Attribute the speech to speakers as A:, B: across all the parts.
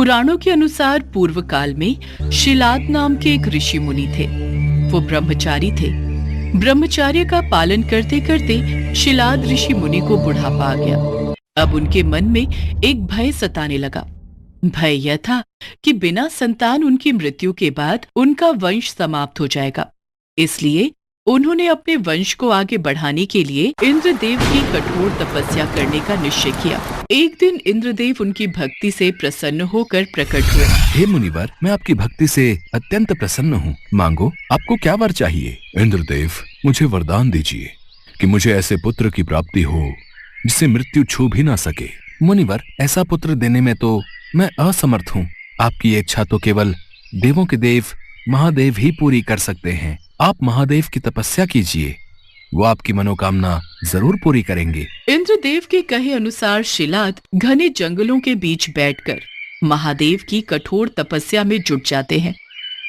A: पुराणों के अनुसार पूर्व काल में शिलाद नाम के एक ऋषि मुनि थे। वो ब्रह्मचारी थे। ब्रह्मचर्य का पालन करते करते शिलाद ऋषि मुनि को बुढ़ापा आ गया। अब उनके मन में एक भय सताने लगा। भय यह था कि बिना संतान उनकी मृत्यु के बाद उनका वंश समाप्त हो जाएगा। इसलिए उन्होंने अपने वंश को आगे बढ़ाने के लिए इंद्रदेव की कठोर तपस्या करने का निश्चय किया। एक दिन इंद्रदेव उनकी भक्ति से प्रसन्न होकर प्रकट हुए।
B: हे मुनिवर, मैं आपकी भक्ति से अत्यंत प्रसन्न हूँ। मांगो, आपको क्या वर चाहिए?
C: इंद्रदेव, मुझे वरदान दीजिए कि मुझे ऐसे पुत्र की प्राप्ति हो जिसे मृत्यु छू भी ना सके।
B: मुनिवर, ऐसा पुत्र देने में तो मैं असमर्थ हूँ। आपकी ये इच्छा तो केवल देवों के देव महादेव ही पूरी कर सकते हैं। आप महादेव की तपस्या कीजिए, वो आपकी मनोकामना जरूर पूरी करेंगे।
A: इंद्रदेव के कहे अनुसार शिलाद घने जंगलों के बीच बैठकर महादेव की कठोर तपस्या में जुट जाते हैं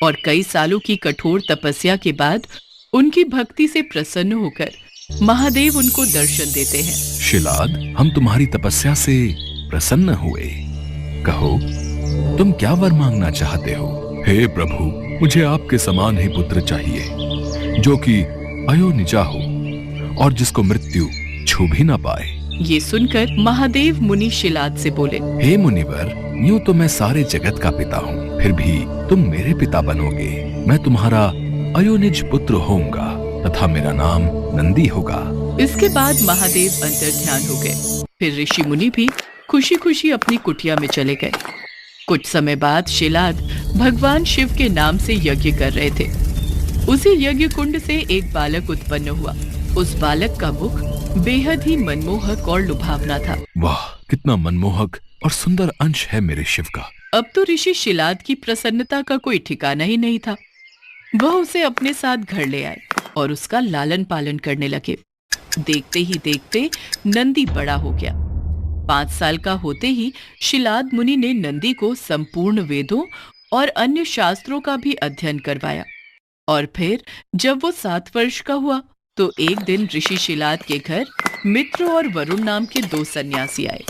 A: और कई सालों की कठोर तपस्या के बाद उनकी भक्ति से प्रसन्न होकर महादेव उनको दर्शन देते हैं।
C: शिलाद, हम तुम्हारी तपस्या से प्रसन्न हुए। कहो, तुम क्या वर मांगना चाहते हो? हे प्रभु, मुझे आपके समान ही पुत्र चाहिए जो कि अयोनिजा हो और जिसको मृत्यु छू भी ना पाए।
A: ये सुनकर महादेव मुनि शिलाद से बोले,
B: हे मुनिवर, यूं तो मैं सारे जगत का पिता हूँ, फिर भी तुम मेरे पिता बनोगे। मैं तुम्हारा अयोनिज पुत्र होऊंगा तथा मेरा नाम नंदी होगा।
A: इसके बाद महादेव अंतर्ध्यान हो गए। फिर ऋषि मुनि भी खुशी खुशी अपनी कुटिया में चले गए। कुछ समय बाद शिलाद भगवान शिव के नाम से यज्ञ कर रहे थे। उसी यज्ञ कुंड से एक बालक उत्पन्न हुआ। उस बालक का मुख बेहद ही मनमोहक और लुभावना था।
C: वाह, कितना मनमोहक और सुंदर अंश है मेरे शिव का।
A: अब तो ऋषि शिलाद की प्रसन्नता का कोई ठिकाना ही नहीं था। वह उसे अपने साथ घर ले आए और उसका लालन पालन करने लगे। देखते ही देखते नंदी बड़ा हो गया। 5 साल का होते ही शिलाद मुनि ने नंदी को संपूर्ण वेदों और अन्य शास्त्रों का भी अध्ययन करवाया। और फिर जब वो 7 वर्ष का हुआ तो एक दिन ऋषि शिलाद के घर मित्र और वरुण नाम के 2 सन्यासी आए।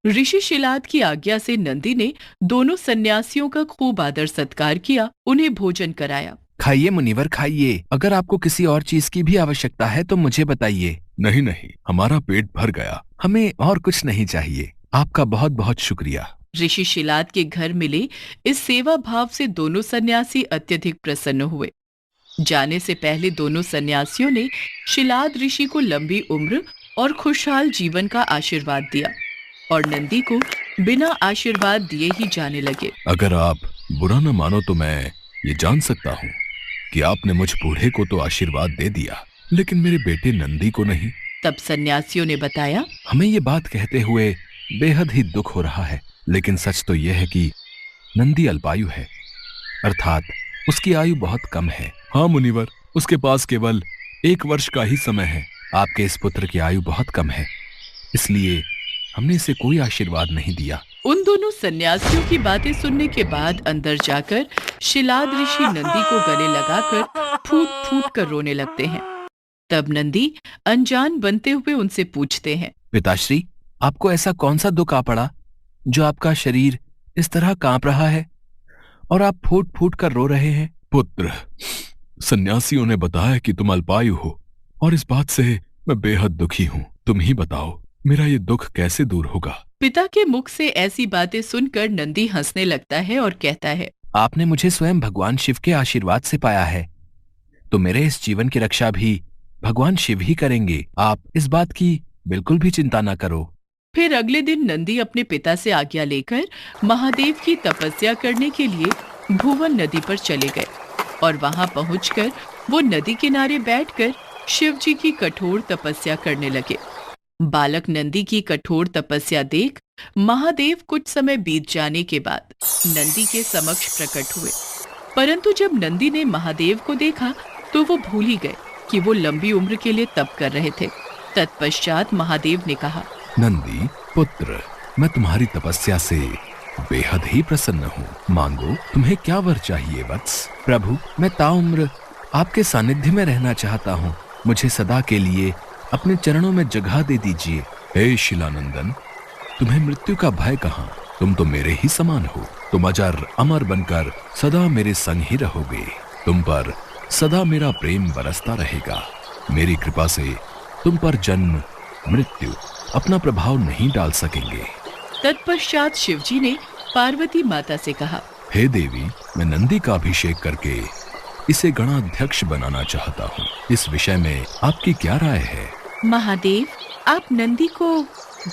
A: ऋषि शिलाद की आज्ञा से नंदी ने दोनों सन्यासियों का खूब आदर सत्कार किया, उन्हें भोजन कराया।
B: खाइए मुनिवर, खाइए। अगर आपको किसी और चीज की भी आवश्यकता है तो मुझे बताइए।
C: नहीं नहीं, हमारा पेट भर गया।
B: हमें और कुछ नहीं चाहिए। आपका बहुत बहुत शुक्रिया।
A: ऋषि शिलाद के घर मिले इस सेवा भाव से दोनों सन्यासी अत्यधिक प्रसन्न हुए। जाने से पहले दोनों सन्यासियों ने शिलाद ऋषि को लंबी उम्र और खुशहाल जीवन का आशीर्वाद दिया और नंदी को बिना आशीर्वाद दिए ही जाने लगे।
C: अगर आप बुरा न मानो तो मैं ये जान सकता हूँ कि आपने मुझ बूढ़े को तो आशीर्वाद दे दिया, लेकिन मेरे बेटे नंदी को नहीं।
A: तब सन्यासियों ने बताया,
B: हमें ये बात कहते हुए बेहद ही दुख हो रहा है, लेकिन सच तो यह है कि नंदी अल्पायु है, अर्थात उसकी आयु बहुत कम है।
C: हाँ मुनिवर, उसके पास केवल 1 वर्ष का ही समय है।
B: आपके इस पुत्र की आयु बहुत कम है, इसलिए हमने इसे कोई आशीर्वाद नहीं दिया।
A: उन दोनों सन्यासियों की बातें सुनने के बाद अंदर जाकर शिलाद ऋषि नंदी को गले लगाकर फूट फूट कर रोने लगते हैं। तब नंदी अनजान बनते हुए उनसे पूछते हैं,
B: पिताश्री, आपको ऐसा कौन सा दुख आ पड़ा जो आपका शरीर इस तरह कांप रहा है और आप फूट फूट कर रो रहे हैं?
C: पुत्र, सन्यासियों ने बताया कि तुम अल्पायु हो और इस बात से मैं बेहद दुखी हूँ। तुम ही बताओ, मेरा ये दुख कैसे दूर होगा?
A: पिता के मुख से ऐसी बातें सुनकर नंदी हंसने लगता है और कहता है,
B: आपने मुझे स्वयं भगवान शिव के आशीर्वाद से पाया है, तो मेरे इस जीवन की रक्षा भी भगवान शिव ही करेंगे। आप इस बात की बिल्कुल भी चिंता न करो।
A: फिर अगले दिन नंदी अपने पिता से आज्ञा लेकर महादेव की तपस्या करने के लिए भुवन नदी पर चले गए और वहां पहुंचकर वो नदी किनारे बैठकर शिव जी की कठोर तपस्या करने लगे। बालक नंदी की कठोर तपस्या देख महादेव कुछ समय बीत जाने के बाद नंदी के समक्ष प्रकट हुए, परंतु जब नंदी ने महादेव को देखा तो वो भूल ही गए कि वो लंबी उम्र के लिए तप कर रहे थे। तत्पश्चात महादेव ने कहा,
C: नंदी पुत्र, मैं तुम्हारी तपस्या से बेहद ही प्रसन्न हूँ। मांगो, तुम्हें क्या वर चाहिए वत्स?
B: प्रभु, मैं ताउम्र आपके सानिध्य में रहना चाहता हूँ। मुझे सदा के लिए अपने चरणों में जगह दे दीजिए।
C: हे शिलानंदन, तुम्हें मृत्यु का भय कहाँ? तुम तो मेरे ही समान हो। तुम अजर अमर बनकर सदा मेरे संग ही रहोगे। तुम पर सदा मेरा प्रेम बरसता रहेगा। मेरी कृपा से तुम पर जन्म मृत्यु अपना प्रभाव नहीं डाल सकेंगे।
A: तत्पश्चात शिवजी ने पार्वती माता से कहा,
C: हे देवी, मैं नंदी का अभिषेक करके इसे गणाध्यक्ष बनाना चाहता हूँ। इस विषय में आपकी क्या राय है?
A: महादेव, आप नंदी को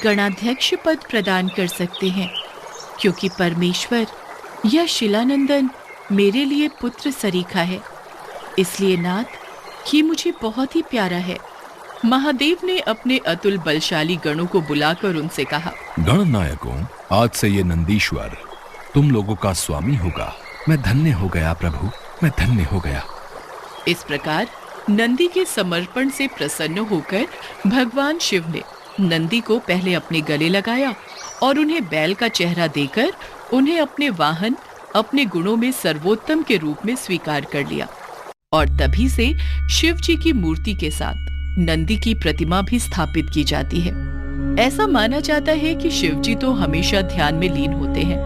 A: गणाध्यक्ष पद प्रदान कर सकते हैं, क्योंकि परमेश्वर यह शिलानंदन मेरे लिए पुत्र सरीखा है। इसलिए नाथ, ये मुझे बहुत ही प्यारा है। महादेव ने अपने अतुल बलशाली गणों को बुलाकर उनसे कहा,
C: गणनायकों, आज से ये नंदीश्वर तुम लोगों का स्वामी होगा। मैं धन्य हो गया प्रभु, मैं धन्य हो गया।
A: इस प्रकार नंदी के समर्पण से प्रसन्न होकर भगवान शिव ने नंदी को पहले अपने गले लगाया और उन्हें बैल का चेहरा देकर उन्हें अपने वाहन, अपने गुणों में सर्वोत्तम के रूप में स्वीकार कर लिया। और तभी से शिव जी की मूर्ति के साथ नंदी की प्रतिमा भी स्थापित की जाती है। ऐसा माना जाता है कि शिव जी तो हमेशा ध्यान में लीन होते हैं,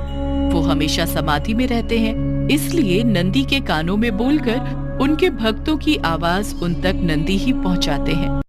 A: वो हमेशा समाधि में रहते हैं। इसलिए नंदी के कानों में बोलकर उनके भक्तों की आवाज उन तक नंदी ही पहुंचाते हैं।